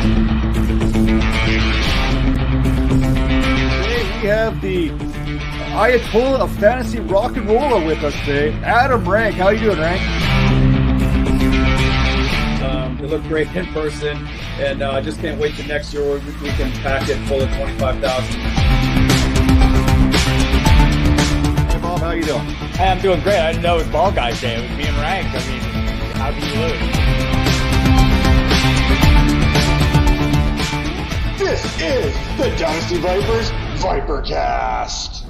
We have the Ayatollah of fantasy rock and roller with us today, Adam Rank. How you doing, Rank? They look great in person, and I just can't wait till next year where we can pack it full of 25,000. Hey, Bob, how you doing? Hey, I'm doing great. I didn't know it was Ball Guys Day. It was being ranked. I mean, how can you lose? This is the Dynasty Vipers ViperCast.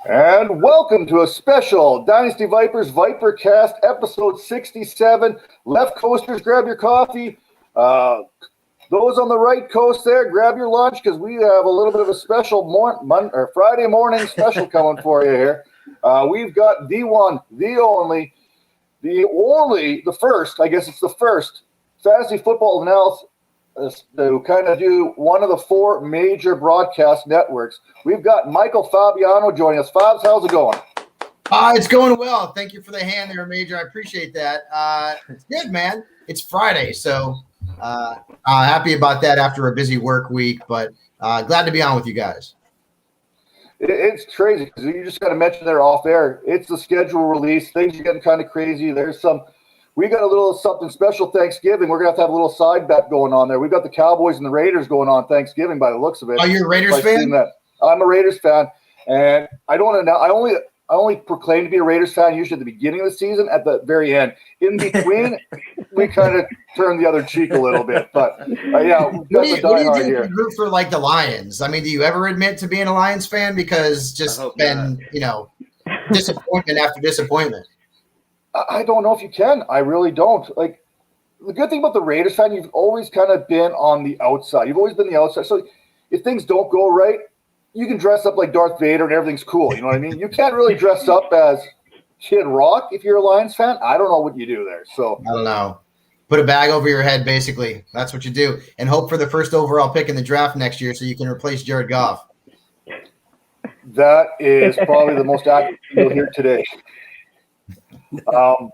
And welcome to a special Dynasty Vipers ViperCast episode 67. Left coasters, grab your coffee. Those on the right coast there, grab your lunch because we have a little bit of a special Friday morning special coming for you here. We've got the one, the only, the first, I guess it's the first fantasy football analysis to kind of do one of the four major broadcast networks. We've got Michael Fabiano joining us. Fabs, how's it going? It's going well. Thank you for the hand there, Major. I appreciate that. It's good, man. It's Friday, so happy about that after a busy work week, but glad to be on with you guys. It's crazy because you just got to mention there off air. It's the schedule release. Things are getting kind of crazy. We got a little something special Thanksgiving. We're going to have a little side bet going on there. We've got the Cowboys and the Raiders going on Thanksgiving by the looks of it. Are you a Raiders fan? I'm a Raiders fan, and I only proclaim to be a Raiders fan usually at the beginning of the season. At the very end, in between, we kind of turn the other cheek a little bit. But yeah, what do you do if you root for like the Lions? I mean, do you ever admit to being a Lions fan? Because disappointment after disappointment. I don't know if you can. I really don't. Like, the good thing about the Raiders fan, you've always kind of been on the outside. You've always been the outside. So if things don't go right, you can dress up like Darth Vader and everything's cool. You know what I mean? You can't really dress up as Kid Rock if you're a Lions fan. I don't know what you do there. So I don't know. Put a bag over your head, basically. That's what you do. And hope for the first overall pick in the draft next year so you can replace Jared Goff. That is probably the most accurate you'll hear today. Kind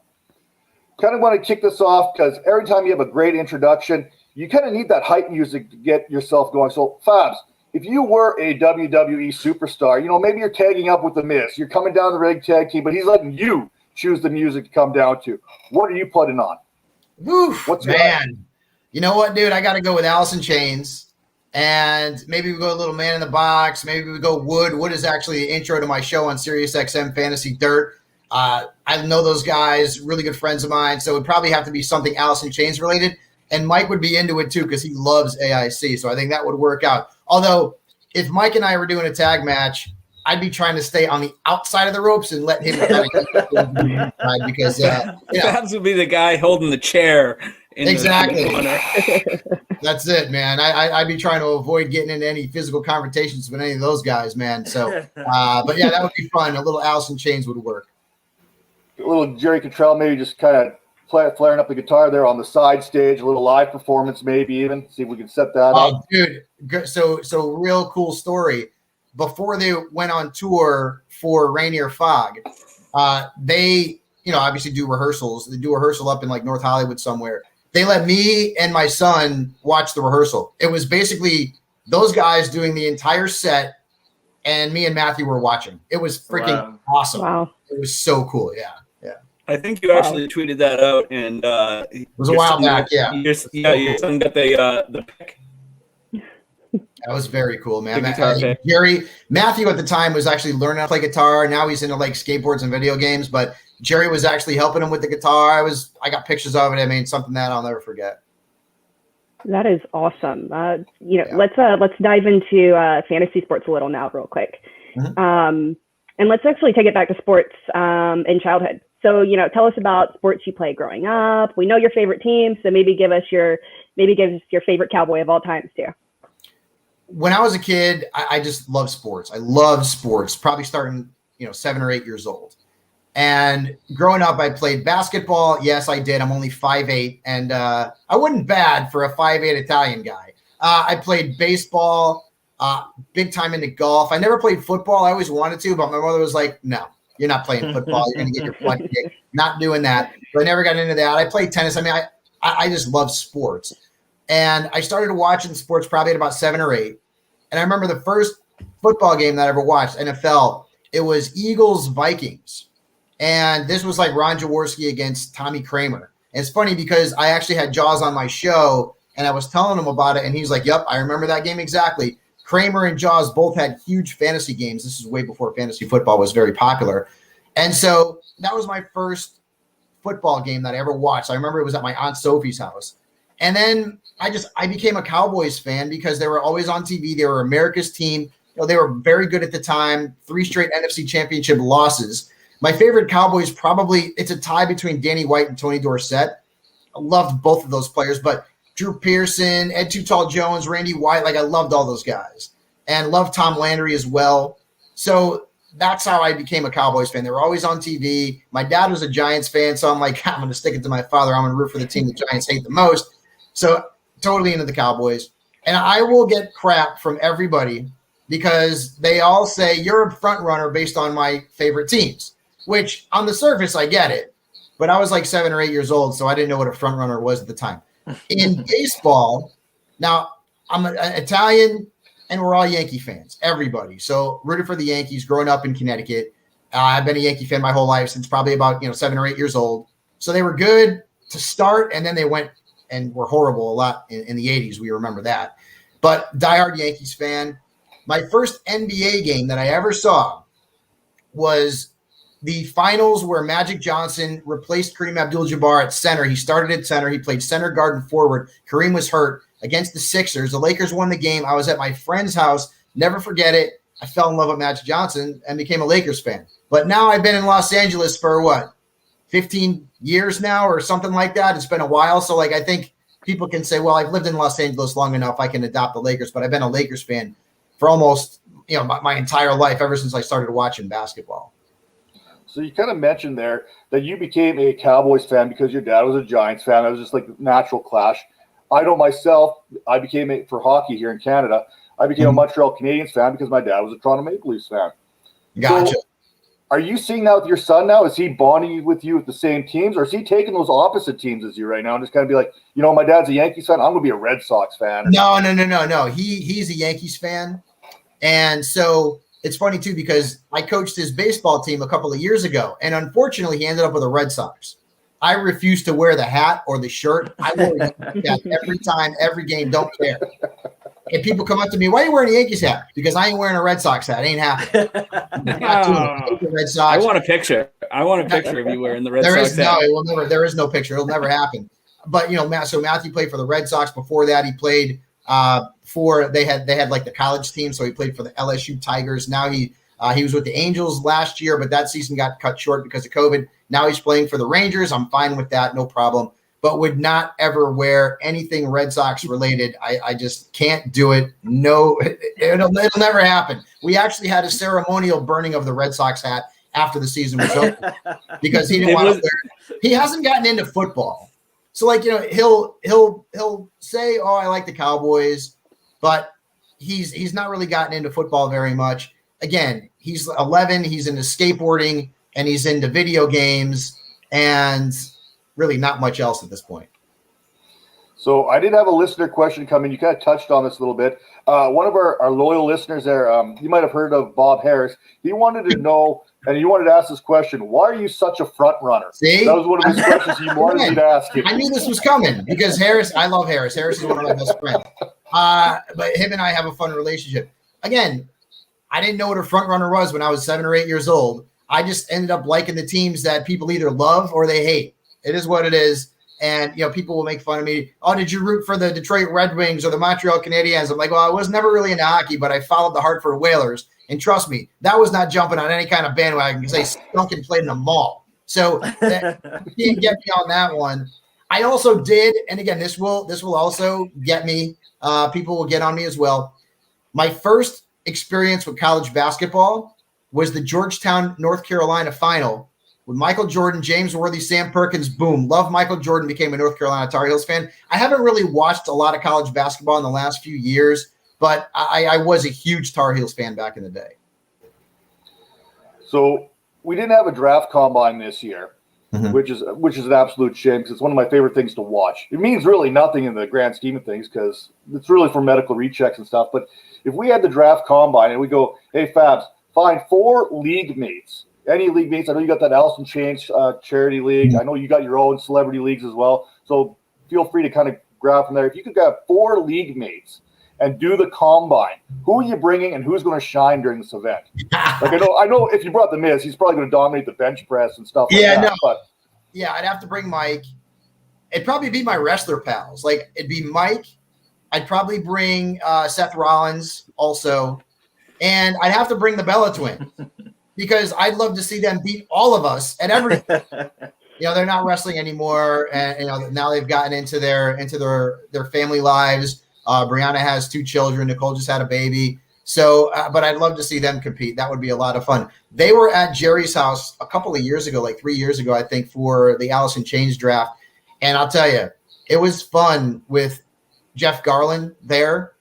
of want to kick this off because every time you have a great introduction, you kind of need that hype music to get yourself going. So, Fabs, if you were a WWE superstar, maybe you're tagging up with The Miz. You're coming down the rig tag team, but he's letting you choose the music to come down to. What are you putting on? Oof, man. You know what, dude? I got to go with Alice in Chains. And maybe we go a little Man in the Box. Maybe we go Wood. Wood is actually the intro to my show on SiriusXM Fantasy Dirt. I know those guys, really good friends of mine, so it would probably have to be something Alice in Chains related. And Mike would be into it too because he loves AIC, so I think that would work out. Although, if Mike and I were doing a tag match, I'd be trying to stay on the outside of the ropes and let him kind of because Fabs would be the guy holding the chair. Exactly. That's it, man. I'd be trying to avoid getting into any physical confrontations with any of those guys, man. So, but yeah, that would be fun. A little Alice in Chains would work. A little Jerry Cottrell, maybe just kind of flaring up the guitar there on the side stage, a little live performance, maybe even see if we can set that up. Dude, so real cool story. Before they went on tour for Rainier Fog, they obviously do rehearsals. They do a rehearsal up in like North Hollywood somewhere. They let me and my son watch the rehearsal. It was basically those guys doing the entire set, and me and Matthew were watching. It was freaking awesome. Wow. It was so cool. Yeah. I think you actually tweeted that out, and it was a while back. Yeah. Your son got the pick. That was very cool, man. Matthew at the time was actually learning how to play guitar. Now he's into like skateboards and video games, but Jerry was actually helping him with the guitar. I got pictures of it. I mean, something that I'll never forget. That is awesome. Let's dive into fantasy sports a little now, real quick, and let's actually take it back to sports in childhood. So, tell us about sports you played growing up. We know your favorite team, so maybe give us your favorite Cowboy of all times too. When I was a kid, I just loved sports. I loved sports, probably starting, 7 or 8 years old. And growing up, I played basketball. Yes, I did. I'm only 5'8", and I wasn't bad for a 5'8" Italian guy. I played baseball. big time into golf. I never played football. I always wanted to, but my mother was like, no, you're not playing football. You're going to get your butt kicked. Not doing that. So I never got into that. I played tennis. I mean, I just love sports. And I started watching sports probably at about 7 or 8. And I remember the first football game that I ever watched, NFL, it was Eagles-Vikings. And this was like Ron Jaworski against Tommy Kramer. And it's funny because I actually had Jaws on my show, and I was telling him about it, and he's like, yep, I remember that game exactly. Kramer and Jaws both had huge fantasy games. This is way before fantasy football was very popular. And so that was my first football game that I ever watched. I remember it was at my Aunt Sophie's house. And then I became a Cowboys fan because they were always on TV. They were America's team. You know, they were very good at the time, 3 straight NFC championship losses. My favorite Cowboys probably, it's a tie between Danny White and Tony Dorsett. I loved both of those players, but Drew Pearson, Ed Too Tall Jones, Randy White, like I loved all those guys. And loved Tom Landry as well. So that's how I became a Cowboys fan. They were always on TV. My dad was a Giants fan, so I'm like, I'm going to stick it to my father. I'm going to root for the team the Giants hate the most. So totally into the Cowboys. And I will get crap from everybody because they all say you're a front runner based on my favorite teams, which on the surface, I get it. But I was like 7 or 8 years old, so I didn't know what a front runner was at the time. In baseball, now I'm an Italian, and we're all Yankee fans, everybody. So rooted for the Yankees growing up in Connecticut. I've been a Yankee fan my whole life since probably about 7 or 8 years old. So they were good to start, and then they went and were horrible a lot in the 80s. We remember that. But diehard Yankees fan. My first NBA game that I ever saw was the finals where Magic Johnson replaced Kareem Abdul-Jabbar at center. He started at center. He played center, guard, and forward. Kareem was hurt against the Sixers. The Lakers won the game. I was at my friend's house. Never forget it. I fell in love with Magic Johnson and became a Lakers fan. But now I've been in Los Angeles for 15 years now or something like that. It's been a while. So I think people can say, well, I've lived in Los Angeles long enough. I can adopt the Lakers, but I've been a Lakers fan for almost, my entire life, ever since I started watching basketball. So you kind of mentioned there that you became a Cowboys fan because your dad was a Giants fan. That was just like a natural clash. I know myself, I became for hockey here in Canada. I became a Montreal Canadiens fan because my dad was a Toronto Maple Leafs fan. Gotcha. So are you seeing that with your son now? Is he bonding with you with the same teams, or is he taking those opposite teams as you right now and just kind of be like, my dad's a Yankees fan, I'm going to be a Red Sox fan? No. He's a Yankees fan. And so it's funny, too, because I coached his baseball team a couple of years ago, and unfortunately, he ended up with the Red Sox. I refuse to wear the hat or the shirt. I wear that every time, every game, don't care. And people come up to me, why are you wearing a Yankees hat? Because I ain't wearing a Red Sox hat. It ain't happening. Red Sox. I want a picture. Of you wearing the Red Sox hat. No, it will never. There is no picture. It'll never happen. But, so Matthew played for the Red Sox. Before that, he played they had like the college team, so he played for the LSU Tigers. Now he was with the Angels last year, but that season got cut short because of COVID. Now he's playing for the Rangers. I'm fine with that, no problem. But would not ever wear anything Red Sox related. I just can't do it. No, it'll never happen. We actually had a ceremonial burning of the Red Sox hat after the season was over because he didn't want to wear it. He hasn't gotten into football. So he'll say, "Oh, I like the Cowboys," but he's not really gotten into football very much. Again, he's 11, he's into skateboarding, and he's into video games, and really not much else at this point. So I did have a listener question come in. You kind of touched on this a little bit. One of our loyal listeners there, you might have heard of Bob Harris. He wanted to know, and he wanted to ask this question, why are you such a front runner? See? That was one of his questions he wanted me to ask him. I knew this was coming because I love Harris. Harris is one of my best friends. But him and I have a fun relationship. Again, I didn't know what a front runner was when I was 7 or 8 years old. I just ended up liking the teams that people either love or they hate. It is what it is. And, people will make fun of me. Oh, did you root for the Detroit Red Wings or the Montreal Canadiens? I'm like, well, I was never really into hockey, but I followed the Hartford Whalers. And trust me, that was not jumping on any kind of bandwagon because they stunk and played in a mall. So you can't get me on that one. I also did, and again, this will also get me. People will get on me as well. My first experience with college basketball was the Georgetown, North Carolina final with Michael Jordan, James Worthy, Sam Perkins. Boom. Love Michael Jordan, became a North Carolina Tar Heels fan. I haven't really watched a lot of college basketball in the last few years, but I was a huge Tar Heels fan back in the day. So we didn't have a draft combine this year, which is an absolute shame because it's one of my favorite things to watch. It means really nothing in the grand scheme of things because it's really for medical rechecks and stuff. But if we had the draft combine and we go, hey, Fabs, find 4 league mates, any league mates. I know you got that Allison Chains charity league. I know you got your own celebrity leagues as well. So feel free to kind of grab from there. If you could get 4 league mates and do the combine, who are you bringing and who's going to shine during this event? Like I know if you brought the Miz, he's probably going to dominate the bench press and stuff like that. No. But yeah, I'd have to bring Mike. It'd probably be my wrestler pals. Like it'd be Mike. I'd probably bring Seth Rollins also. And I'd have to bring the Bella Twins because I'd love to see them beat all of us at every. They're not wrestling anymore, and now they've gotten into their family lives. Brianna has 2 children. Nicole just had a baby. So, but I'd love to see them compete. That would be a lot of fun. They were at Jerry's house a couple of years ago, like 3 years ago, I think, for the Allison Chains draft. And I'll tell you, it was fun with Jeff Garland there.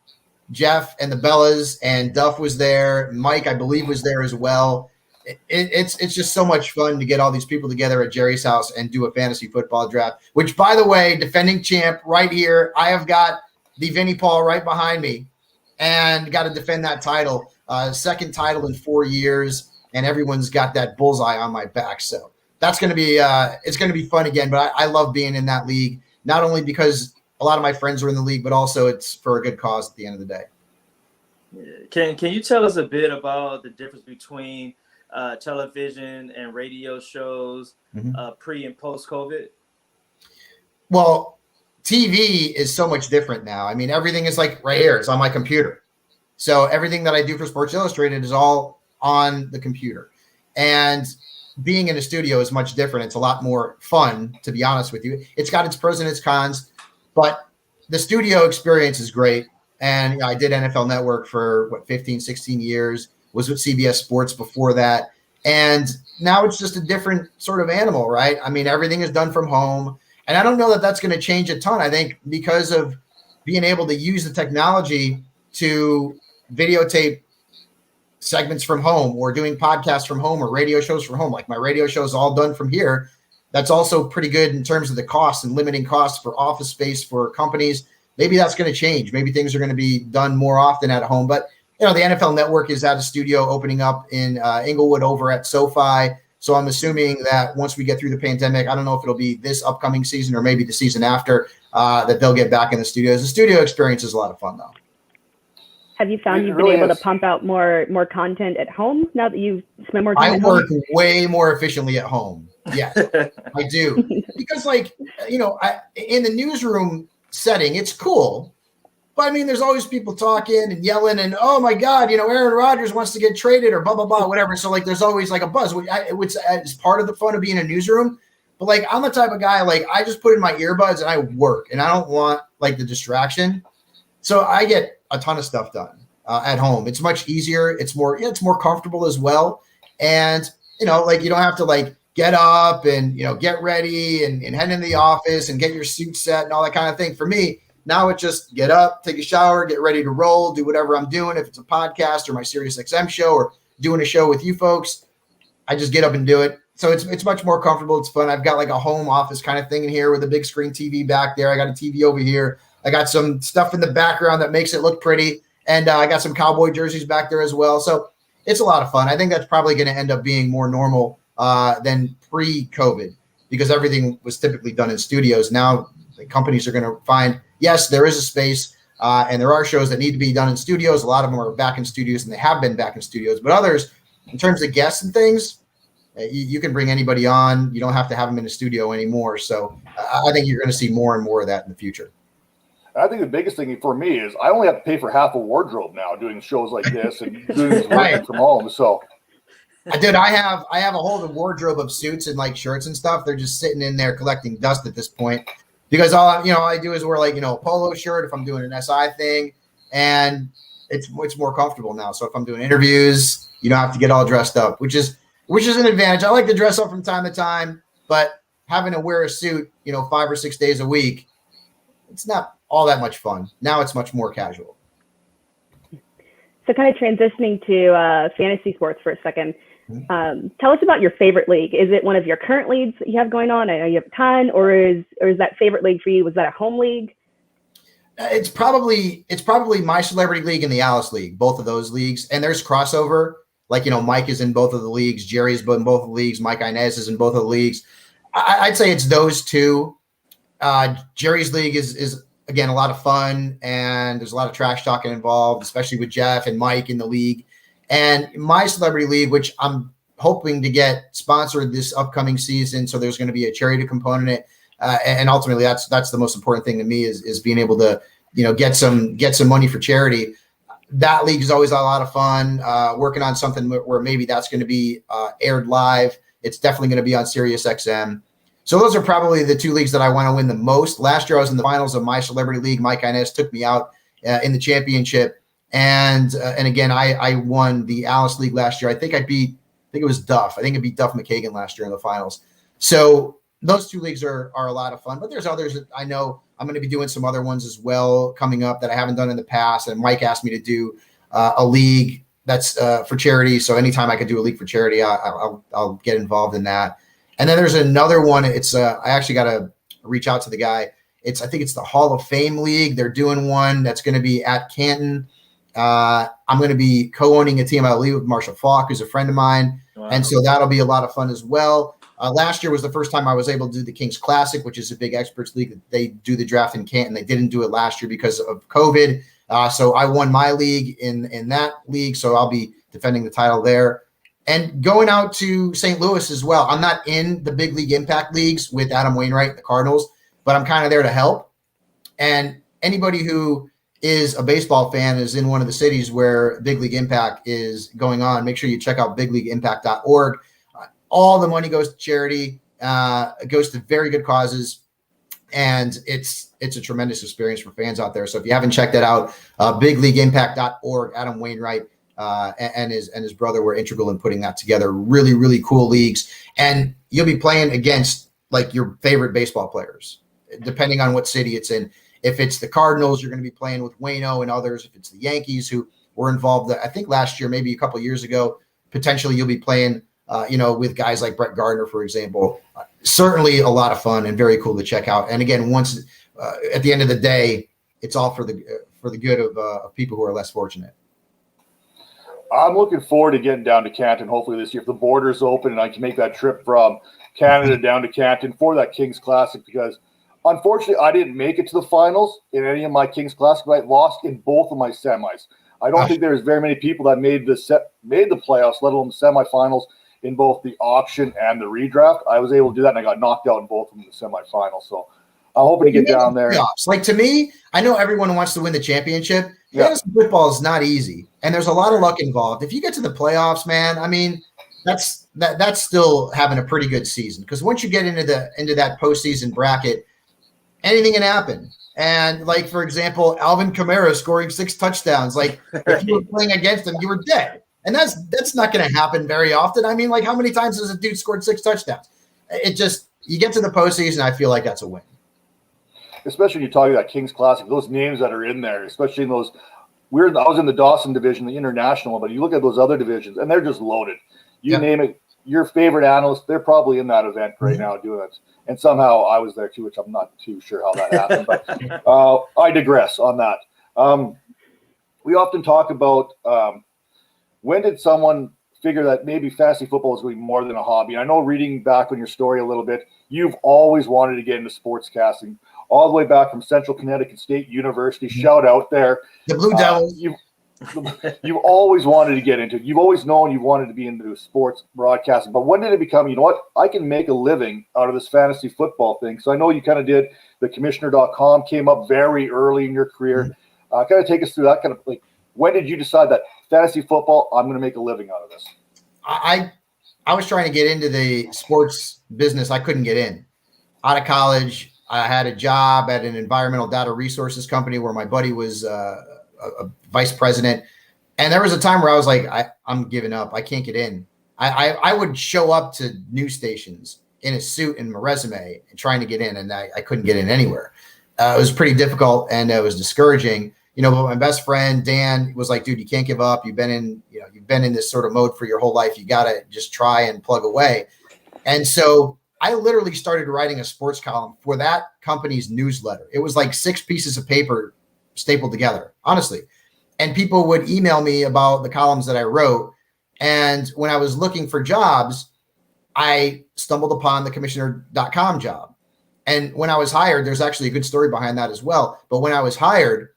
Jeff and the Bellas and Duff was there. Mike, I believe, was there as well. It's just so much fun to get all these people together at Jerry's house and do a fantasy football draft, which, by the way, defending champ right here, I have got the Vinnie Paul right behind me and got to defend that title. Second title in 4 years, and everyone's got that bullseye on my back. So that's going to be it's going to be fun again. But I love being in that league, not only because a lot of my friends are in the league, but also it's for a good cause at the end of the day. Can you tell us a bit about the difference between television and radio shows pre and post COVID? Well, TV is so much different now. I mean, everything is like right here. It's on my computer. So everything that I do for Sports Illustrated is all on the computer. And being in a studio is much different. It's a lot more fun, to be honest with you. It's got its pros and its cons, but the studio experience is great. And I did NFL Network for 15, 16 years, was with CBS Sports before that. And now it's just a different sort of animal, right? I mean, everything is done from home. And I don't know that that's going to change a ton. I think because of being able to use the technology to videotape segments from home or doing podcasts from home or radio shows from home, like my radio show is all done from here. That's also pretty good in terms of the costs and limiting costs for office space for companies. Maybe that's going to change. Maybe things are going to be done more often at home. But, the NFL Network is at a studio opening up in Inglewood over at SoFi. So I'm assuming that once we get through the pandemic, I don't know if it'll be this upcoming season or maybe the season after, that they'll get back in the studios. The studio experience is a lot of fun, though. Have you found you've been able to pump out more content at home now that you've spent more time at home? I work way more efficiently at home. Yes, I do. Because, in the newsroom setting, it's cool. But, I mean, there's always people talking and yelling and, oh, my God, Aaron Rodgers wants to get traded or blah, blah, blah, whatever. So, there's always, a buzz. It's part of the fun of being in a newsroom. But, I'm the type of guy, I just put in my earbuds and I work. And I don't want, the distraction. So I get a ton of stuff done at home. It's much easier. It's more comfortable as well. And, you don't have to, get up and, get ready and head into the office and get your suit set and all that kind of thing. For me, now it's just get up, take a shower, get ready to roll, do whatever I'm doing. If it's a podcast or my SiriusXM show or doing a show with you folks, I just get up and do it. So it's much more comfortable. It's fun. I've got a home office kind of thing in here with a big screen TV back there. I got a TV over here. I got some stuff in the background that makes it look pretty. And I got some Cowboy jerseys back there as well. So it's a lot of fun. I think that's probably going to end up being more normal than pre-COVID because everything was typically done in studios. Now the companies are going to find, yes, there is a space and there are shows that need to be done in studios. A lot of them are back in studios and they have been back in studios. But others, in terms of guests and things, you can bring anybody on. You don't have to have them in a studio anymore. So I think you're going to see more and more of that in the future. I think the biggest thing for me is I only have to pay for half a wardrobe now doing shows like this and doing this working from home. So, dude, I have a whole wardrobe of suits and shirts and stuff. They're just sitting in there collecting dust at this point because all I do is wear a polo shirt if I'm doing an SI thing, and it's more comfortable now. So if I'm doing interviews, you don't have to get all dressed up, which is an advantage. I like to dress up from time to time, but having to wear a suit, 5 or 6 days a week, it's not all that much fun. Now it's much more casual. So kind of transitioning to fantasy sports for a second. Tell us about your favorite league. Is it one of your current leagues that you have going on? I know you have a ton, or is that favorite league for you? Was that a home league? It's probably my celebrity league and the Alice League, both of those leagues. And there's crossover. Like, Mike is in both of the leagues. Jerry's in both of the leagues. Mike Inez is in both of the leagues. I'd say it's those two. Jerry's league is again, a lot of fun, and there's a lot of trash talking involved, especially with Jeff and Mike in the league. And my celebrity league, which I'm hoping to get sponsored this upcoming season. So there's going to be a charity component in it. And ultimately that's the most important thing to me is being able to, get some money for charity. That league is always a lot of fun. Working on something where maybe that's going to be aired live. It's definitely going to be on Sirius XM. So those are probably the two leagues that I want to win the most. Last year I was in the finals of my celebrity league. Mike Inez took me out in the championship. And again, I won the Alice League last year. I think it was Duff. I think I beat Duff McKagan last year in the finals. So those two leagues are a lot of fun, but there's others that I know I'm going to be doing some other ones as well coming up that I haven't done in the past. And Mike asked me to do a league that's for charity. So anytime I could do a league for charity, I'll get involved in that. And then there's another one. It's I actually got to reach out to the guy. I think it's the Hall of Fame League. They're doing one that's going to be at Canton. I'm going to be co-owning a team, I believe, with Marshall Falk, who's a friend of mine. Wow. And so that'll be a lot of fun as well. Last year was the first time I was able to do the Kings Classic, which is a big experts league. They do the draft in Canton. They didn't do it last year because of COVID. So I won my league in that league. So I'll be defending the title there. And going out to St. Louis as well. I'm not in the big league impact leagues with Adam Wainwright, the Cardinals, but I'm kind of there to help. And anybody who is a baseball fan is in one of the cities where Big League Impact is going on. Make sure you check out bigleagueimpact.org. All the money goes to charity. It goes to very good causes. And it's a tremendous experience for fans out there. So if you haven't checked that out, bigleagueimpact.org, Adam Wainwright and his brother were integral in putting that together. Really, really cool leagues. And you'll be playing against like your favorite baseball players, depending on what city it's in. If it's the Cardinals, you're going to be playing with Waino and others. If it's the Yankees who were involved, I think last year, maybe a couple of years ago, potentially you'll be playing, with guys like Brett Gardner, for example. Certainly a lot of fun and very cool to check out. And again, once at the end of the day, it's all for the good of people who are less fortunate. I'm looking forward to getting down to Canton hopefully this year if the border's open and I can make that trip from Canada down to Canton for that Kings Classic, because unfortunately I didn't make it to the finals in any of my Kings Classic, but I lost in both of my semis. I don't think there's very many people that made the playoffs, let alone the semifinals, in both the auction and the redraft. I was able to do that, and I got knocked out in both of them in the semifinals. So I'm hoping to get down there. Like, to me, I know everyone wants to win the championship. Fantasy football is not easy, and there's a lot of luck involved. If you get to the playoffs, man, I mean, that's still having a pretty good season, because once you get into that postseason bracket, anything can happen. And like, for example, Alvin Kamara scoring 6 touchdowns. Like, if you were playing against him, you were dead. And that's not going to happen very often. I mean, like, how many times has a dude scored 6 touchdowns? You get to the postseason, I feel like that's a win. Especially when you talk about Kings Classic, those names that are in there, especially in those I was in the Dawson division, the international, but you look at those other divisions and they're just loaded. You name it, your favorite analyst, they're probably in that event right now doing it. And somehow I was there too, which I'm not too sure how that happened, but I digress on that. We often talk about when did someone figure that maybe fantasy football is going to be more than a hobby? I know, reading back on your story a little bit, you've always wanted to get into sports casting, all the way back from Central Connecticut State University. Shout out there. The Blue Devils. You've always wanted to get into it. You've always known you wanted to be into sports broadcasting. But when did it become, you know what, I can make a living out of this fantasy football thing? So I know you kind of did. The commissioner.com came up very early in your career. Kind of take us through that, kind of like, when did you decide that fantasy football, I'm going to make a living out of this? I was trying to get into the sports business. I couldn't get in. Out of college, I had a job at an environmental data resources company where my buddy was a vice president. And there was a time where I was like, I'm giving up. I can't get in. I would show up to news stations in a suit and my resume and trying to get in, and I couldn't get in anywhere. It was pretty difficult, and it was discouraging. but my best friend Dan was like, dude, you can't give up. You've been in this sort of mode for your whole life. You got to just try and plug away. And so I literally started writing a sports column for that company's newsletter. It was like 6 pieces of paper stapled together, honestly. And people would email me about the columns that I wrote. And when I was looking for jobs, I stumbled upon the commissioner.com job. And when I was hired, there's actually a good story behind that as well. But when I was hired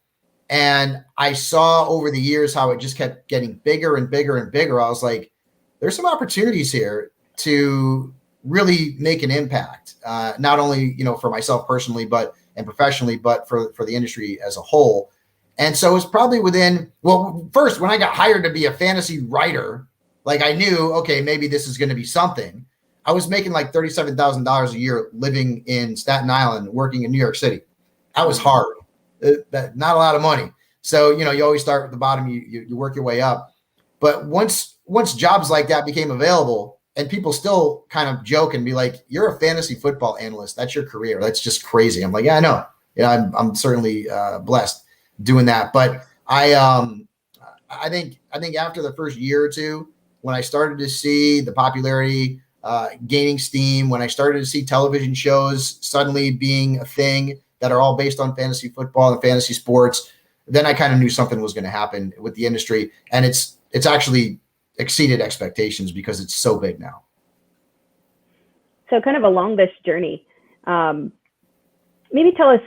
and I saw over the years how it just kept getting bigger and bigger and bigger, I was like, there's some opportunities here to really make an impact, not only, for myself personally, and professionally, but for the industry as a whole. And so it's probably first, when I got hired to be a fantasy writer, like I knew, okay, maybe this is going to be something. I was making like $37,000 a year living in Staten Island, working in New York City. That was hard. Not a lot of money. So, you always start at the bottom, you work your way up. But once jobs like that became available, and people still kind of joke and be like, you're a fantasy football analyst. That's your career. That's just crazy. I'm like, yeah, I know. I'm certainly blessed doing that. But I think after the first year or two, when I started to see the popularity gaining steam, when I started to see television shows suddenly being a thing that are all based on fantasy football and fantasy sports, then I kind of knew something was going to happen with the industry. And it's actually exceeded expectations because it's so big now. So kind of along this journey, maybe tell us,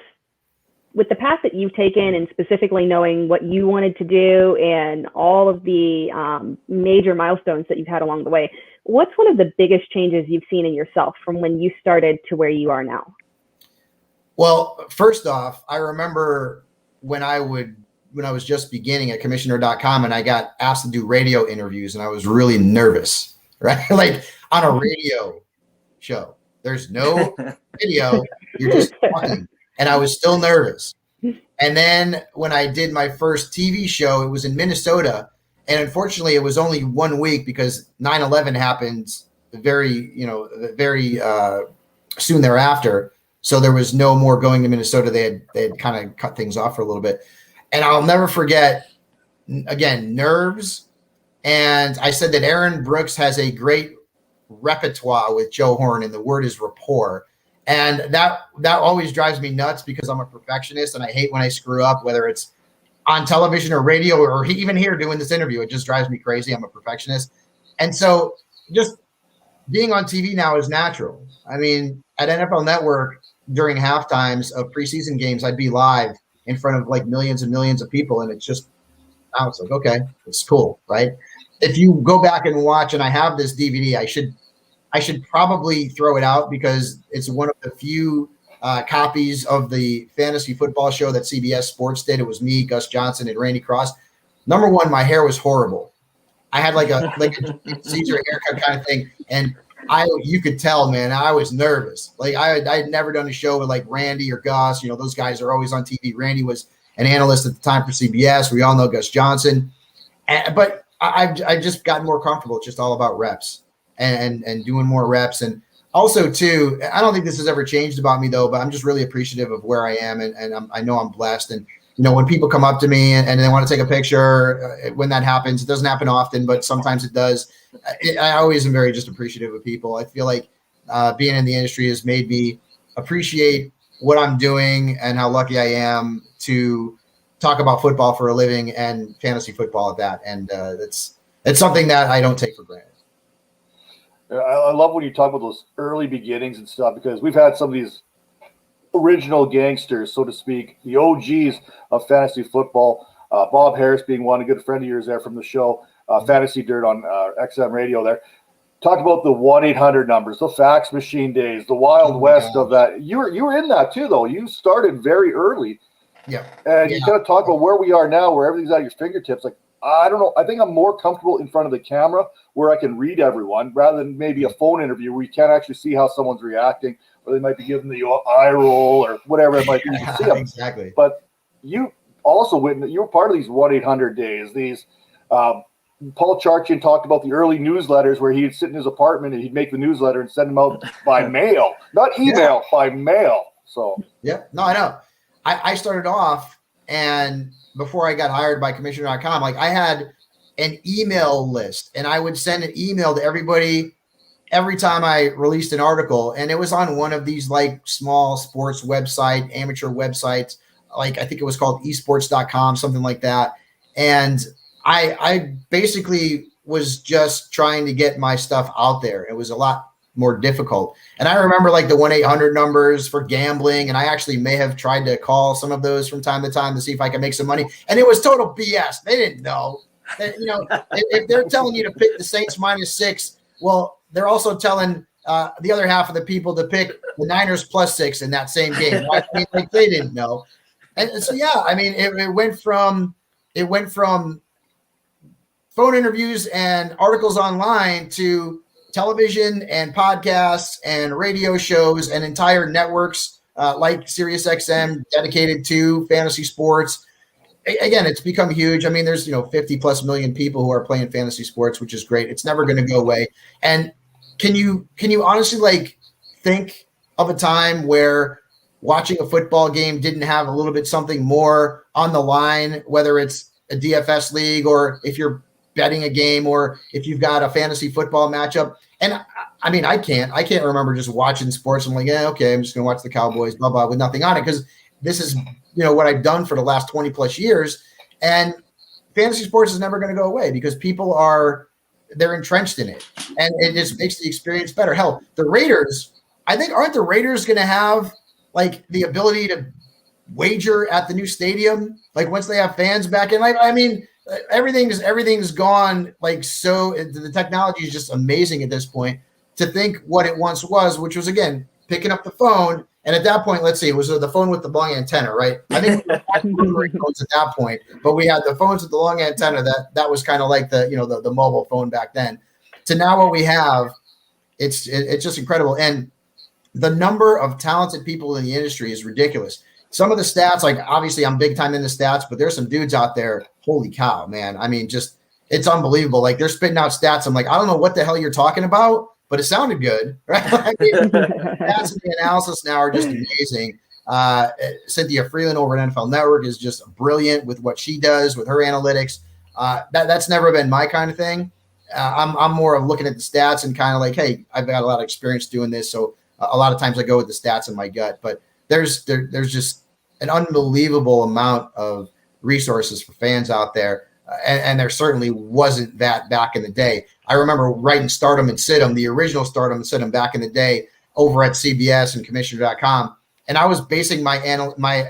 with the path that you've taken and specifically knowing what you wanted to do and all of the major milestones that you've had along the way, what's one of the biggest changes you've seen in yourself from when you started to where you are now? Well, first off, I remember when I was just beginning at commissioner.com and I got asked to do radio interviews and I was really nervous, right? Like on a radio show, there's no video, you're just talking. And I was still nervous. And then when I did my first TV show, it was in Minnesota. And unfortunately, it was only 1 week because 9/11 happened very soon thereafter. So there was no more going to Minnesota. They had kind of cut things off for a little bit. And I'll never forget, again, nerves. And I said that Aaron Brooks has a great repertoire with Joe Horn, and the word is rapport. And that always drives me nuts because I'm a perfectionist and I hate when I screw up, whether it's on television or radio or even here doing this interview. It just drives me crazy. I'm a perfectionist. And so just being on TV now is natural. I mean, at NFL Network during halftimes of preseason games, I'd be live in front of like millions and millions of people. And it's just, I was like, okay, it's cool, right? If you go back and watch, and I have this DVD, I should probably throw it out because it's one of the few copies of the fantasy football show that CBS Sports did. It was me, Gus Johnson, and Randy Cross. Number one, my hair was horrible. I had like a Caesar haircut kind of thing, and you could tell, man, I was nervous. Like I had never done a show with like Randy or Gus. Those guys are always on TV. Randy was an analyst at the time for CBS. We all know Gus Johnson, but I've just gotten more comfortable. It's just all about reps. And doing more reps. And also, too, I don't think this has ever changed about me, though, but I'm just really appreciative of where I am. And I know I'm blessed. And, when people come up to me and they want to take a picture, when that happens, it doesn't happen often, but sometimes it does. I always am very just appreciative of people. I feel like being in the industry has made me appreciate what I'm doing and how lucky I am to talk about football for a living and fantasy football at that. And it's something that I don't take for granted. I love when you talk about those early beginnings and stuff, because we've had some of these original gangsters, so to speak, the OGs of fantasy football. Bob Harris being one, a good friend of yours there from the show, Fantasy Dirt on XM Radio there. Talked about the 1-800 numbers, the fax machine days, the Wild West of that. You were in that too, though. You started very early. Yeah. And you kind of talk about where we are now, where everything's at your fingertips. Like, I don't know. I think I'm more comfortable in front of the camera where I can read everyone rather than maybe a phone interview where you can't actually see how someone's reacting, or they might be giving the eye roll or whatever it might be. You see them. Exactly. But you also you were part of these 1-800 days. These Paul Charchian talked about the early newsletters where he'd sit in his apartment and he'd make the newsletter and send them out by mail, not email, by mail. So yeah, no, I know. I started off, and before I got hired by commissioner.com, like I had an email list, and I would send an email to everybody every time I released an article, and it was on one of these like small sports website, amateur websites, like I think it was called esports.com, something like that. And I basically was just trying to get my stuff out there. It was a lot more difficult. And I remember like the 1-800 numbers for gambling. And I actually may have tried to call some of those from time to time to see if I could make some money. And it was total BS. They didn't know. You know, if they're telling you to pick the Saints -6, well, they're also telling the other half of the people to pick the Niners +6 in that same game. I mean, like they didn't know. And so, yeah, I mean, it went from phone interviews and articles online to television and podcasts and radio shows and entire networks like SiriusXM dedicated to fantasy sports. Again, it's become huge. I mean, there's 50+ million people who are playing fantasy sports, which is great. It's never going to go away. And can you honestly like think of a time where watching a football game didn't have a little bit something more on the line, whether it's a DFS league or if you're betting a game or if you've got a fantasy football matchup? And I mean, I can't remember just watching sports. I'm like, yeah, okay, I'm just going to watch the Cowboys, blah, blah, with nothing on it. Because this is, what I've done for the last 20+ years. And fantasy sports is never going to go away because people they're entrenched in it. And it just makes the experience better. Hell, the Raiders, aren't the Raiders going to have like the ability to wager at the new stadium? Like once they have fans back in, like, I mean, everything's gone like so. The technology is just amazing at this point. To think what it once was, which was again picking up the phone, and at that point, let's see, it was the phone with the long antenna, right? I think we had phones at that point, but we had the phones with the long antenna. That was kind of like the mobile phone back then. To now, what we have, it's just incredible, and the number of talented people in the industry is ridiculous. Some of the stats, like obviously I'm big time in the stats, but there's some dudes out there. Holy cow, man. I mean, just it's unbelievable. Like they're spitting out stats. I'm like, I don't know what the hell you're talking about, but it sounded good, right? I mean, stats and the analysis now are just amazing. Cynthia Freeland over at NFL Network is just brilliant with what she does with her analytics. That's never been my kind of thing. I'm more of looking at the stats and kind of like, hey, I've got a lot of experience doing this. So a lot of times I go with the stats in my gut, but there's just an unbelievable amount of resources for fans out there. And there certainly wasn't that back in the day. I remember writing Stardom and Sid'em, the original Stardom and Sid'em back in the day over at CBS and commissioner.com. And I was basing my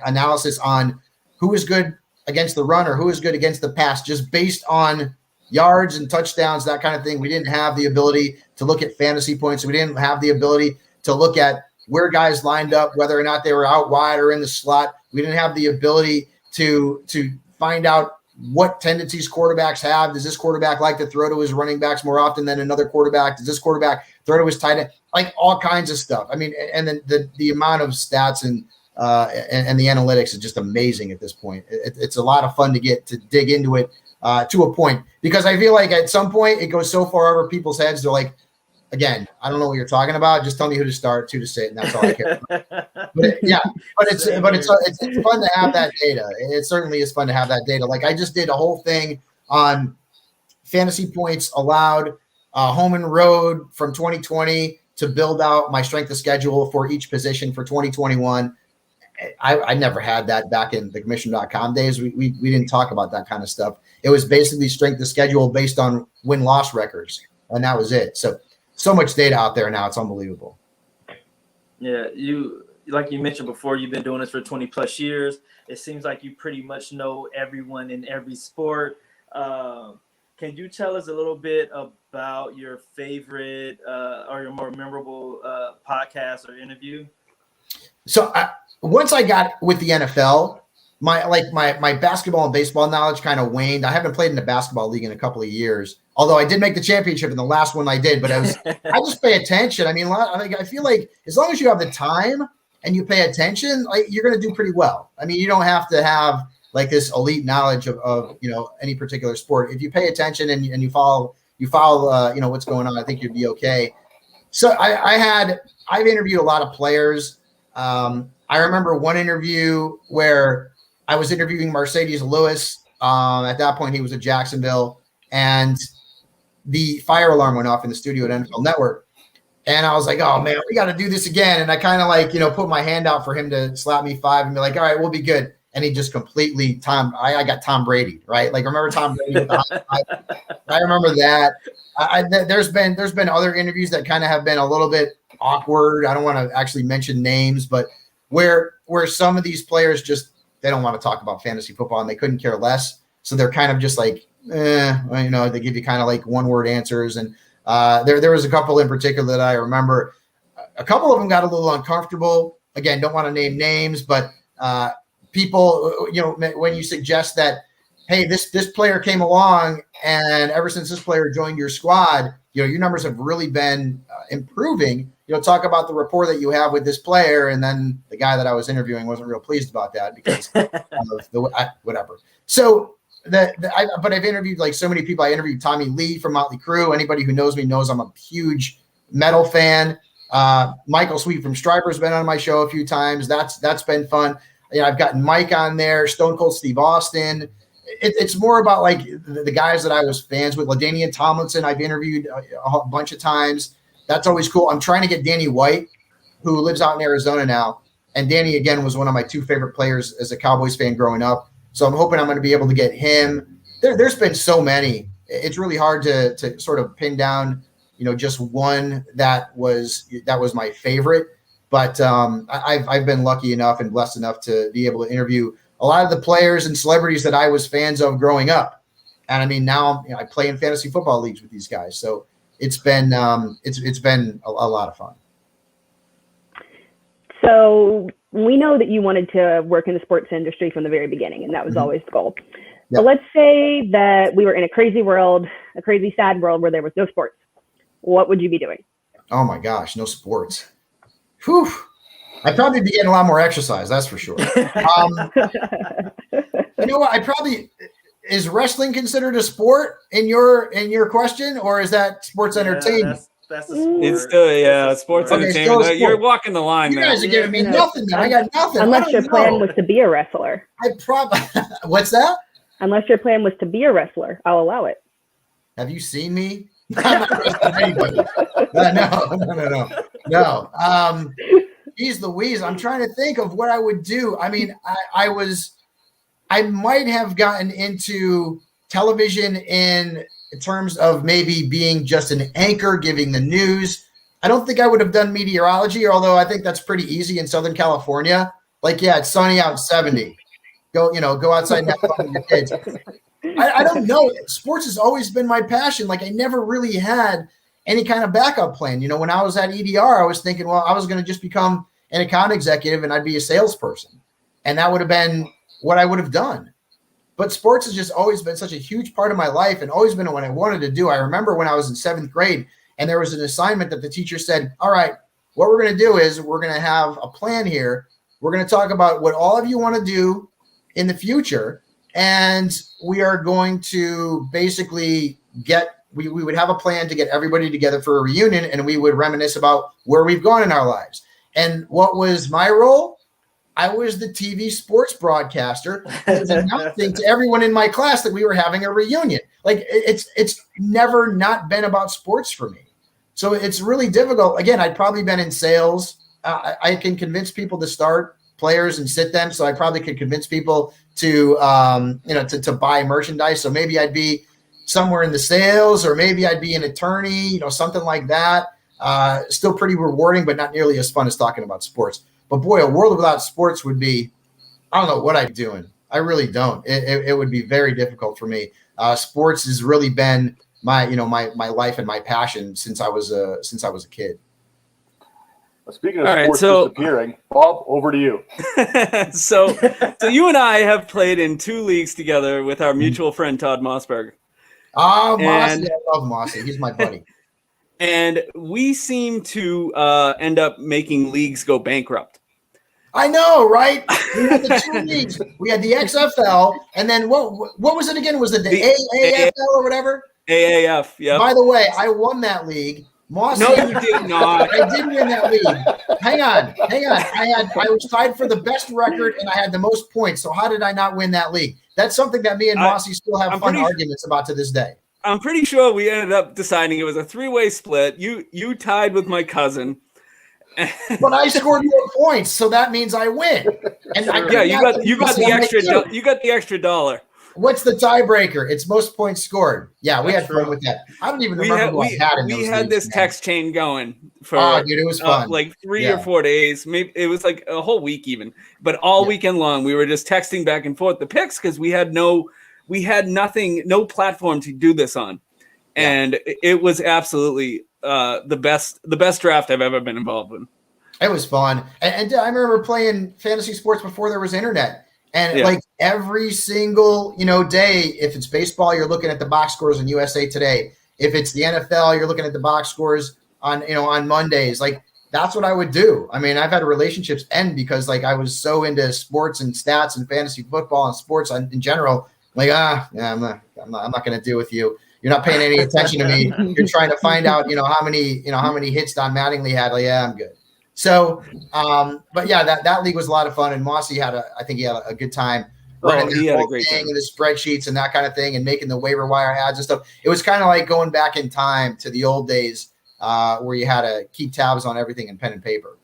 analysis on who is good against the run or who is good against the pass, just based on yards and touchdowns, that kind of thing. We didn't have the ability to look at fantasy points. We didn't have the ability to look at where guys lined up, whether or not they were out wide or in the slot. We didn't have the ability to find out what tendencies quarterbacks have. Does this quarterback like to throw to his running backs more often than another quarterback? Does this quarterback throw to his tight end? Like all kinds of stuff. I mean, and then the amount of stats and the analytics is just amazing at this point. It's a lot of fun to dig into it to a point, because I feel like at some point it goes so far over people's heads. They're like, again, I don't know what you're talking about. Just tell me who to start, who to sit, and that's all I care about. But it's fun to have that data. It certainly is fun to have that data. Like I just did a whole thing on fantasy points allowed, home and road from 2020 to build out my strength of schedule for each position for 2021. I never had that back in the commission.com days. We didn't talk about that kind of stuff. It was basically strength of schedule based on win-loss records, and that was it. So much data out there now. It's unbelievable. Yeah. Like you mentioned before, you've been doing this for 20+ years. It seems like you pretty much know everyone in every sport. Can you tell us a little bit about your favorite or your more memorable podcast or interview? So once I got with the NFL, my basketball and baseball knowledge kind of waned. I haven't played in the basketball league in a couple of years, although I did make the championship in the last one I did. But I just pay attention. I mean, I feel like as long as you have the time and you pay attention, like you're going to do pretty well. I mean, you don't have to have like this elite knowledge of any particular sport. If you pay attention and you follow what's going on, I think you'd be okay. So I've interviewed a lot of players. I remember one interview where I was interviewing Mercedes Lewis. At that point, he was at Jacksonville, and the fire alarm went off in the studio at NFL Network. And I was like, oh, man, we got to do this again. And I kind of like, put my hand out for him to slap me 5 and be like, all right, we'll be good. And he just completely I got Tom Brady, right? Like, remember Tom Brady with the high five? I remember that. There's been other interviews that kind of have been a little bit awkward. I don't want to actually mention names, but where some of these players just, they don't want to talk about fantasy football and they couldn't care less. So they're kind of just like, they give you kind of like one-word answers. And there was a couple in particular that I remember. A couple of them got a little uncomfortable. Again, don't want to name names, but people, when you suggest that, hey, this player came along and ever since this player joined your squad, your numbers have really been improving. Talk about the rapport that you have with this player. And then the guy that I was interviewing wasn't real pleased about that because of whatever. So but I've interviewed like so many people. I interviewed Tommy Lee from Motley Crue. Anybody who knows me knows I'm a huge metal fan. Michael Sweet from Stryper's been on my show a few times. That's been fun. I've gotten Mike on there, Stone Cold Steve Austin. It's more about like the guys that I was fans with. LaDainian Tomlinson, I've interviewed a bunch of times. That's always cool. I'm trying to get Danny White, who lives out in Arizona now. And Danny, again, was one of my 2 favorite players as a Cowboys fan growing up. So I'm hoping I'm going to be able to get him. There's been so many. It's really hard to sort of pin down, just one that was my favorite. But I've been lucky enough and blessed enough to be able to interview a lot of the players and celebrities that I was fans of growing up. And I mean, now I play in fantasy football leagues with these guys. So it's been a lot of fun. So we know that you wanted to work in the sports industry from the very beginning, and that was always the goal. Yep. But let's say that we were in a crazy world, a crazy, sad world where there was no sports. What would you be doing? Oh my gosh, no sports. Whew. I'd probably be getting a lot more exercise, that's for sure. You know what? Is wrestling considered a sport in your question, or is that sports entertainment? That's a sport. It's still sports entertainment. Sport. You're walking the line. You guys are giving me nothing, man. I got nothing. Unless your plan was to be a wrestler. What's that? Unless your plan was to be a wrestler, I'll allow it. Have you seen me? I'm not wrestling anybody. No. Geez Louise, I'm trying to think of what I would do. I mean, I might have gotten into television in terms of maybe being just an anchor, giving the news. I don't think I would have done meteorology, although I think that's pretty easy in Southern California. Like, it's sunny out 70. Go outside and have fun with your kids. I don't know. Sports has always been my passion. Like, I never really had any kind of backup plan. When I was at EDR, I was thinking, well, I was going to just become an account executive and I'd be a salesperson. And that would have been what I would have done. But sports has just always been such a huge part of my life and always been what I wanted to do. I remember when I was in 7th grade and there was an assignment that the teacher said, all right, what we're going to do is we're going to have a plan here. We're going to talk about what all of you want to do in the future. And we are going to basically we would have a plan to get everybody together for a reunion, and we would reminisce about where we've gone in our lives. And what was my role? I was the TV sports broadcaster announcing to everyone in my class that we were having a reunion. Like, it's never not been about sports for me. So it's really difficult. Again, I'd probably been in sales. I can convince people to start players and sit them. So I probably could convince people to buy merchandise. So maybe I'd be somewhere in the sales, or maybe I'd be an attorney, something like that. Still pretty rewarding, but not nearly as fun as talking about sports. But boy, a world without sports would be, I don't know what I'd be doing. I really don't. It would be very difficult for me. Sports has really been my life and my passion since I was a kid. Speaking of sports disappearing, Bob, over to you. So you and I have played in 2 leagues together with our mutual friend Todd Mossberg. Oh, Mossy, I love Mossy. He's my buddy. And we seem to end up making leagues go bankrupt. I know, right? We had the 2 leagues. We had the XFL, and then what was it again? Was it the AAFL or whatever? AAF, yeah. By the way, I won that league. Mossy, No, you did not. I did win that league. Hang on. I was tied for the best record and I had the most points. So how did I not win that league? That's something that me and Mossy still have fun arguments about to this day. I'm pretty sure we ended up deciding it was a 3-way split. You tied with my cousin. But I scored more points, so that means I win. And you got the extra dollar. What's the tiebreaker? It's most points scored. Yeah, we had fun with that. I don't even remember who I had in those We had leagues, this text chain going for dude, it was fun. like 3 or 4 days. Maybe it was like a whole week even. But all weekend long, we were just texting back and forth the picks because we had nothing, no platform to do this on. And it was absolutely the best draft I've ever been involved in. It was fun. And I remember playing fantasy sports before there was internet. And like every single, day, if it's baseball, you're looking at the box scores in USA Today. If it's the NFL, you're looking at the box scores on Mondays. Like that's what I would do. I mean, I've had relationships end because like I was so into sports and stats and fantasy football and sports in general. Like, I'm not going to deal with you. You're not paying any attention to me. You're trying to find out, how many hits Don Mattingly had. Like, I'm good. So, but yeah, that league was a lot of fun, and Mossy I think he had a good time running he had a great thing and the spreadsheets and that kind of thing, and making the waiver wire ads and stuff. It was kind of like going back in time to the old days where you had to keep tabs on everything in pen and paper.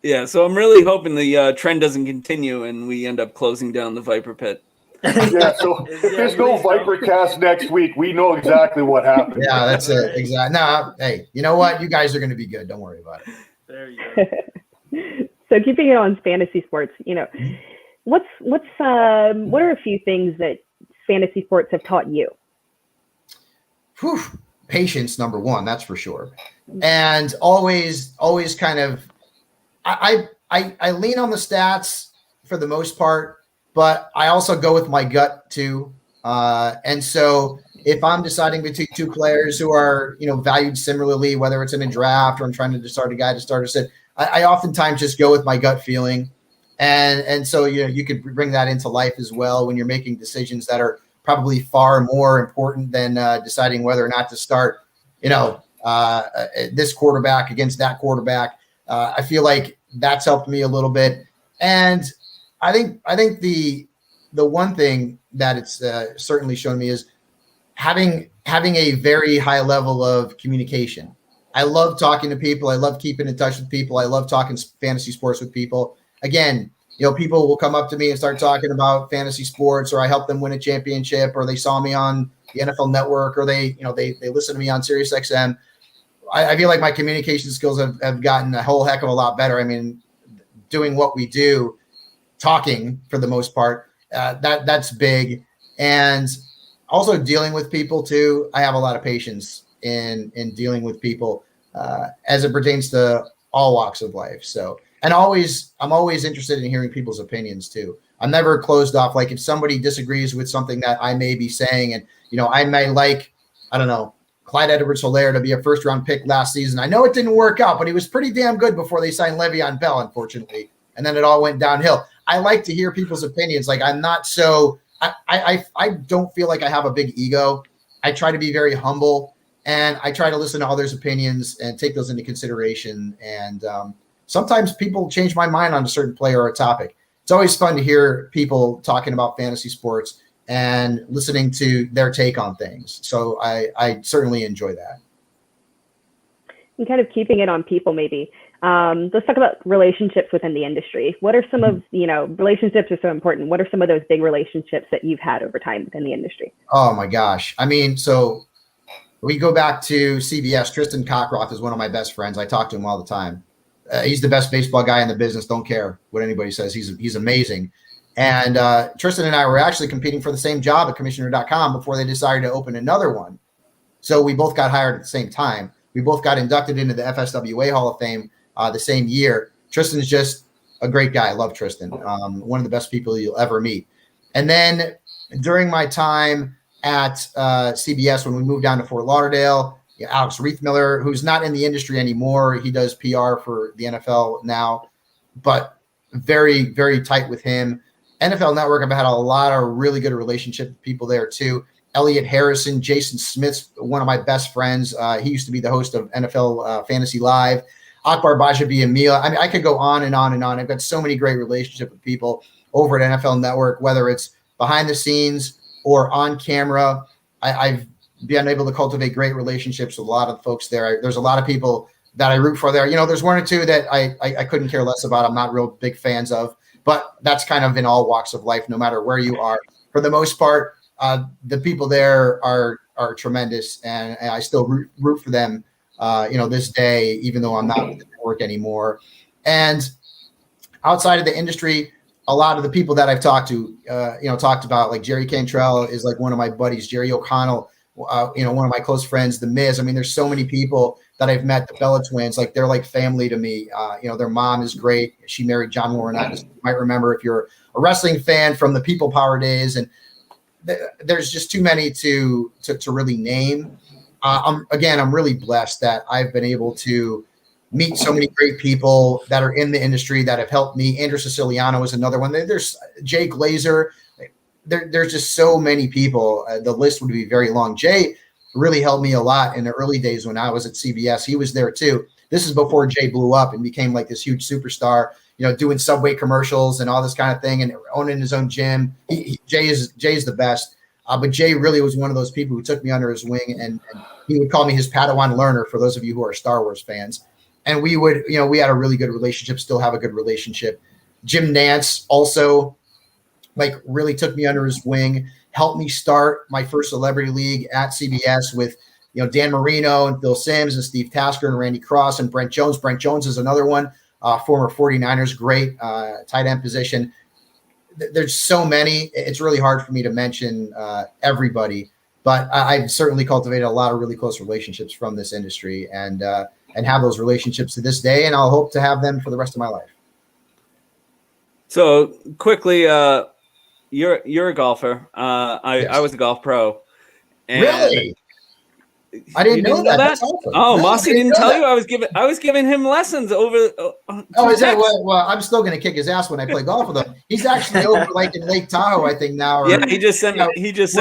Yeah, so I'm really hoping the trend doesn't continue and we end up closing down the Viper Pit. Yeah, so if there's no ViperCast next week, we know exactly what happened. Yeah, that's it. Exactly. No, hey, you know what? You guys are going to be good. Don't worry about it. There you go. So keeping it on fantasy sports, what are a few things that fantasy sports have taught you? Whew. Patience, number one, that's for sure. And always kind of, I lean on the stats for the most part, but I also go with my gut too. And so if I'm deciding between two players who are, valued similarly, whether it's in a draft or I'm trying to start a guy to start a sit, I oftentimes just go with my gut feeling. And so, you could bring that into life as well when you're making decisions that are probably far more important than deciding whether or not to start, this quarterback against that quarterback. I feel like that's helped me a little bit. And I think the one thing that it's certainly shown me is having a very high level of communication. I love talking to people. I love keeping in touch with people. I love talking fantasy sports with people. Again, people will come up to me and start talking about fantasy sports, or I help them win a championship, or they saw me on the NFL Network, or they listen to me on Sirius XM. I feel like my communication skills have gotten a whole heck of a lot better. I mean, doing what we do, talking for the most part, that's big. And also dealing with people too. I have a lot of patience in dealing with people as it pertains to all walks of life. So, and I'm always interested in hearing people's opinions too. I'm never closed off. Like if somebody disagrees with something that I may be saying, and I may like, I don't know, Clyde Edwards-Helaire to be a first-round pick last season. I know it didn't work out, but he was pretty damn good before they signed Le'Veon Bell, unfortunately, and then it all went downhill. I like to hear people's opinions. Like I'm not so I don't feel like I have a big ego. I try to be very humble, and I try to listen to others' opinions and take those into consideration. And sometimes people change my mind on a certain player or a topic. It's always fun to hear people talking about fantasy sports and listening to their take on things. So I certainly enjoy that. And kind of keeping it on people, maybe. Let's talk about relationships within the industry. What are some of, relationships are so important. What are some of those big relationships that you've had over time within the industry? Oh my gosh. I mean, so we go back to CBS. Tristan Cockroft is one of my best friends. I talk to him all the time. He's the best baseball guy in the business. Don't care what anybody says. He's amazing. And Tristan and I were actually competing for the same job at commissioner.com before they decided to open another one. So we both got hired at the same time. We both got inducted into the FSWA Hall of Fame the same year. Tristan's just a great guy. I love Tristan. One of the best people you'll ever meet. And then during my time at CBS, when we moved down to Fort Lauderdale, Alex Riethmiller, who's not in the industry anymore. He does PR for the NFL now, but very, very tight with him. NFL Network, I've had a lot of really good relationship with people there too. Elliot Harrison, Jason Smith's one of my best friends. He used to be the host of NFL Fantasy Live. Akbar Bajabi-Amila. I mean, I could go on and on and on. I've got so many great relationships with people over at NFL Network, whether it's behind the scenes or on camera. I've been able to cultivate great relationships with a lot of folks there. There's a lot of people that I root for there. There's one or two that I couldn't care less about. I'm not real big fans of, but that's kind of in all walks of life, no matter where you are. For the most part, the people there are tremendous, and I still root for them. This day, even though I'm not with the network anymore. And outside of the industry, a lot of the people that I've talked to, talked about, like Jerry Cantrell is like one of my buddies, Jerry O'Connell, one of my close friends, The Miz. I mean, there's so many people that I've met, the Bella twins, like they're like family to me. Their mom is great. She married John Laurinaitis. You might remember if you're a wrestling fan from the People Power days. And there's just too many to really name. I'm really blessed that I've been able to meet so many great people that are in the industry that have helped me. Andrew Siciliano is another one. There's Jay Glazer. There's just so many people. The list would be very long. Jay really helped me a lot in the early days when I was at CBS. He was there too. This is before Jay blew up and became like this huge superstar, doing Subway commercials and all this kind of thing and owning his own gym. Jay's the best. But Jay really was one of those people who took me under his wing, and he would call me his Padawan learner, for those of you who are Star Wars fans. And we would, we had a really good relationship, still have a good relationship. Jim Nantz also really took me under his wing, helped me start my first celebrity league at CBS with, Dan Marino and Phil Simms and Steve Tasker and Randy Cross and Brent Jones. Brent Jones is another one, former 49ers, great tight end position. There's so many. It's really hard for me to mention everybody, but I've certainly cultivated a lot of really close relationships from this industry and have those relationships to this day. And I'll hope to have them for the rest of my life. So quickly, you're a golfer. Yes. I was a golf pro. And really? I didn't know that. That's awesome. Oh, no, Mossy didn't tell you. I was giving him lessons over. Is that well? I'm still going to kick his ass when I play golf with him. He's actually over in Lake Tahoe, I think now. He just sent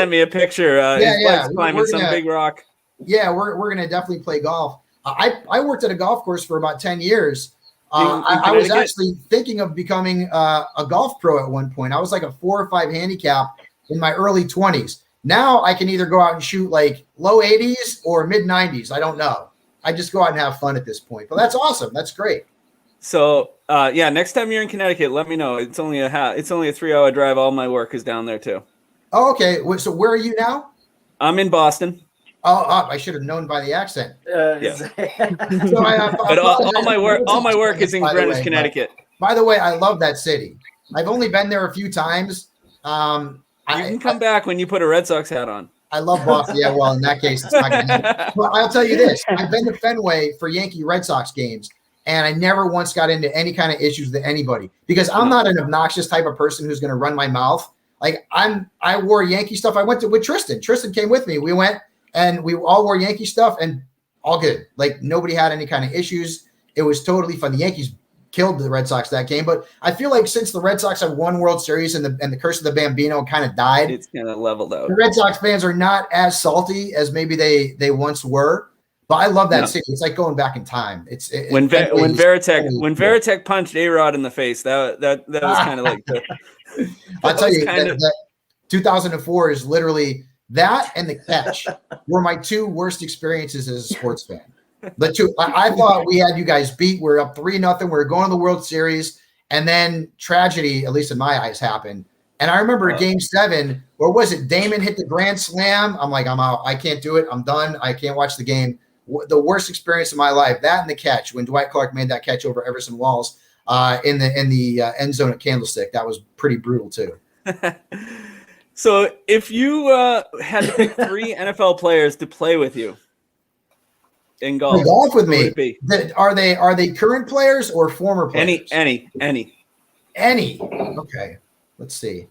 me a picture. His wife's climbing some big rock. Yeah, we're going to definitely play golf. I worked at a golf course for about 10 years. I was actually thinking of becoming a golf pro at one point. I was like a 4 or 5 handicap in my early 20s. Now I can either go out and shoot like low 80s or mid 90s. I don't know. I just go out and have fun at this point. But that's awesome. That's great. So next time you're in Connecticut, let me know. It's only a 3-hour drive. All my work is down there too. Oh, okay. So where are you now? I'm in Boston. Oh, I should have known by the accent. Yeah. So but all my work is in Greenwich, Connecticut. By the way, I love that city. I've only been there a few times. You can come back when you put a Red Sox hat on. I love Boston. Yeah, well, in that case, it's not going to happen. But I'll tell you this. I've been to Fenway for Yankee Red Sox games, and I never once got into any kind of issues with anybody because I'm not an obnoxious type of person who's going to run my mouth. Like I wore Yankee stuff. I went with Tristan. Tristan came with me. We went and we all wore Yankee stuff and all good. Like nobody had any kind of issues. It was totally fun. The Yankees killed the Red Sox that game, but I feel like since the Red Sox have won World Series and the curse of the Bambino kind of died, it's kind of leveled out. The Red Sox fans are not as salty as maybe they once were, but I love that city. It's like going back in time. When Veritek punched A-Rod in the face, that was kind of like I'll tell you that 2004 is literally that and the catch were my 2 worst experiences as a sports fan. The 2, I thought we had you guys beat. We're up 3-0. We're going to the World Series, and then tragedy, at least in my eyes, happened. And I remember Game 7, or was it Damon hit the grand slam? I'm like, I'm out. I can't do it. I'm done. I can't watch the game. The worst experience of my life. That and the catch when Dwight Clark made that catch over Everson Walls in the end zone at Candlestick. That was pretty brutal too. So if you had to pick 3 NFL players to play with you in golf, with me, are they current players or former players? Any. Okay, let's see.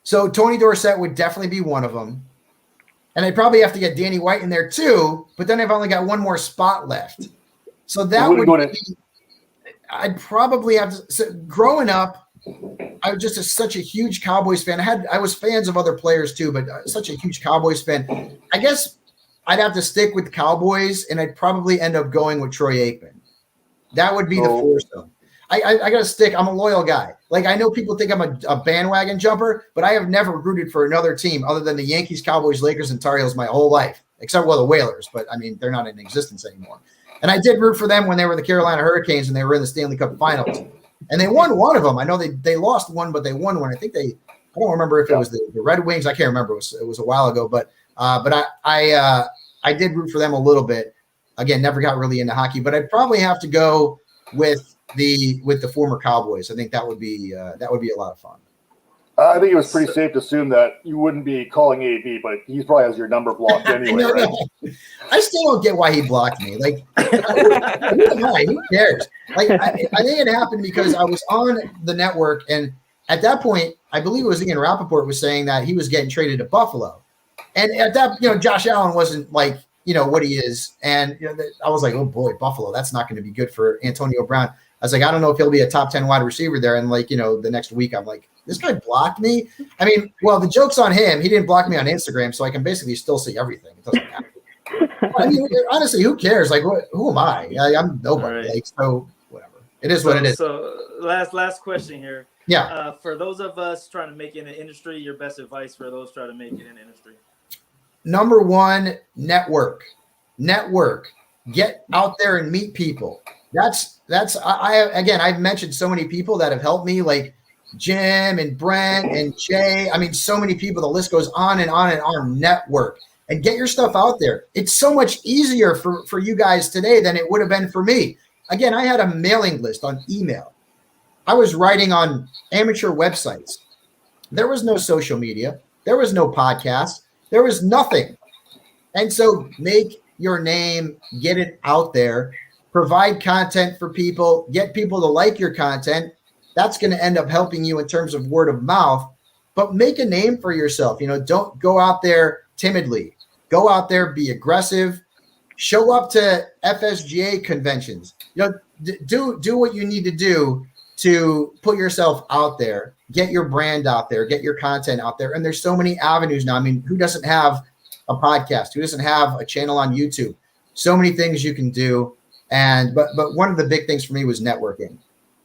So Tony Dorsett would definitely be one of them, and I'd probably have to get Danny White in there too. But then I've only got one more spot left, so that would be. I'd probably have to. So growing up, I was just such a huge Cowboys fan. I was fans of other players too, but such a huge Cowboys fan. I guess I'd have to stick with Cowboys, and I'd probably end up going with Troy Aikman. That would be the foursome. I got to stick. I'm a loyal guy. Like, I know people think I'm a bandwagon jumper, but I have never rooted for another team other than the Yankees, Cowboys, Lakers, and Tar Heels my whole life, except, well, the Whalers. But, I mean, they're not in existence anymore. And I did root for them when they were the Carolina Hurricanes and they were in the Stanley Cup Finals. And they won one of them. I know they lost one, but they won one. I don't remember if it was the Red Wings. I can't remember. It was a while ago. But I did root for them a little bit. Again, never got really into hockey. But I'd probably have to go with the former Cowboys. I think that would be a lot of fun. I think it was pretty safe to assume that you wouldn't be calling AB, but he probably has your number blocked anyway, right? I still don't get why he blocked me. Like, who cares? Like, I think it happened because I was on the network, and at that point, I believe it was Ian Rappaport was saying that he was getting traded to Buffalo. And at that, Josh Allen wasn't like, what he is. And I was like, oh boy, Buffalo, that's not going to be good for Antonio Brown. I was like, I don't know if he'll be a top 10 wide receiver there. And like, the next week I'm like, this guy blocked me. I mean, well, the joke's on him. He didn't block me on Instagram, so I can basically still see everything. It doesn't matter. I mean, honestly, who cares? Like, who am I? I'm nobody. Right. Like, so whatever. It is what it is. So last question here. Yeah. For those of us trying to make it in the industry, your best advice for those trying to make it in the industry? Number one, network. Get out there and meet people. I've mentioned so many people that have helped me, like Jim and Brent and Jay. I mean, so many people. The list goes on and on and on. Network and get your stuff out there. It's so much easier for you guys today than it would have been for me. Again, I had a mailing list on email. I was writing on amateur websites. There was no social media. There was no podcast. There was nothing. And so make your name, get it out there, provide content for people, get people to like your content. That's going to end up helping you in terms of word of mouth, but make a name for yourself. Don't go out there timidly. Go out there, be aggressive, show up to FSGA conventions. Do what you need to do to put yourself out there, get your brand out there, get your content out there. And there's so many avenues now. I mean, who doesn't have a podcast? Who doesn't have a channel on YouTube? So many things you can do. But one of the big things for me was networking.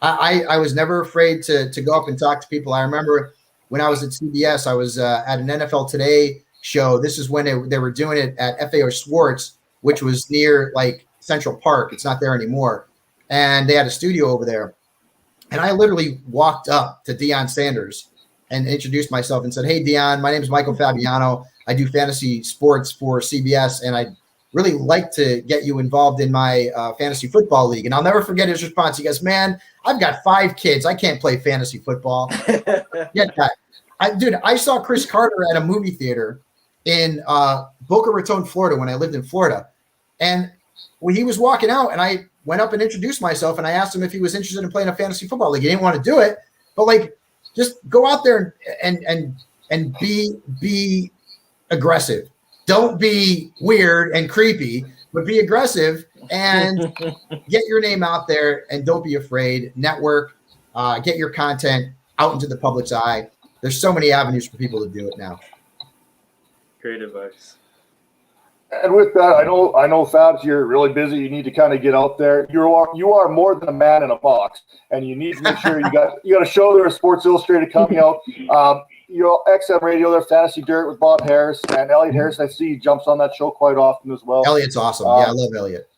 I was never afraid to go up and talk to people. I remember when I was at CBS, I was at an NFL Today show. This is when they were doing it at FAO Schwartz, which was near like Central Park. It's not there anymore. And they had a studio over there. And I literally walked up to Deion Sanders and introduced myself and said, hey, Deion, my name is Michael Fabiano. I do fantasy sports for CBS, and I'd really like to get you involved in my fantasy football league. And I'll never forget his response. He goes, man, I've got 5 kids. I can't play fantasy football. Get that. I saw Chris Carter at a movie theater in Boca Raton, Florida, when I lived in Florida. And when he was walking out, and I went up and introduced myself, and I asked him if he was interested in playing a fantasy football league. He didn't want to do it, but like, just go out there and be aggressive. Don't be weird and creepy, but be aggressive and get your name out there, and don't be afraid. Network, get your content out into the public's eye. There's so many avenues for people to do it now. Great advice. And with that, I know, Fabs, you're really busy. You need to kind of get out there. You are more than a man in a box, and you need to make sure you got a show there, Sports Illustrated coming out. XM Radio there, Fantasy Dirt with Bob Harris and Elliot Harris. I see he jumps on that show quite often as well. Elliot's awesome. I love Elliot.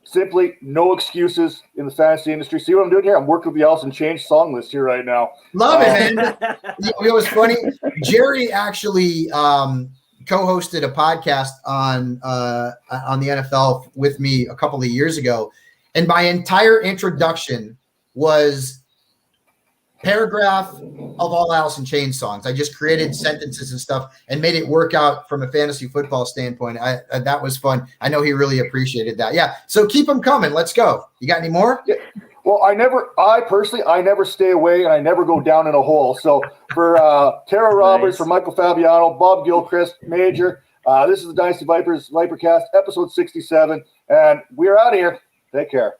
Simply no excuses in the fantasy industry. See what I'm doing here? I'm working with the Allison Change song list here right now. Love it, man. It was funny. Jerry actually co-hosted a podcast on the NFL with me a couple of years ago, and my entire introduction was paragraph of all Allison Chain songs. I just created sentences and stuff and made it work out from a fantasy football standpoint. That was fun. I know he really appreciated that. Yeah. So keep them coming. Let's go. You got any more? Yeah. Well, I personally never stay away, and I never go down in a hole. So for Tara Roberts, for Michael Fabiano, Bob Gilchrist, Major, this is the Dynasty Vipers ViperCast, episode 67, and we're out of here. Take care.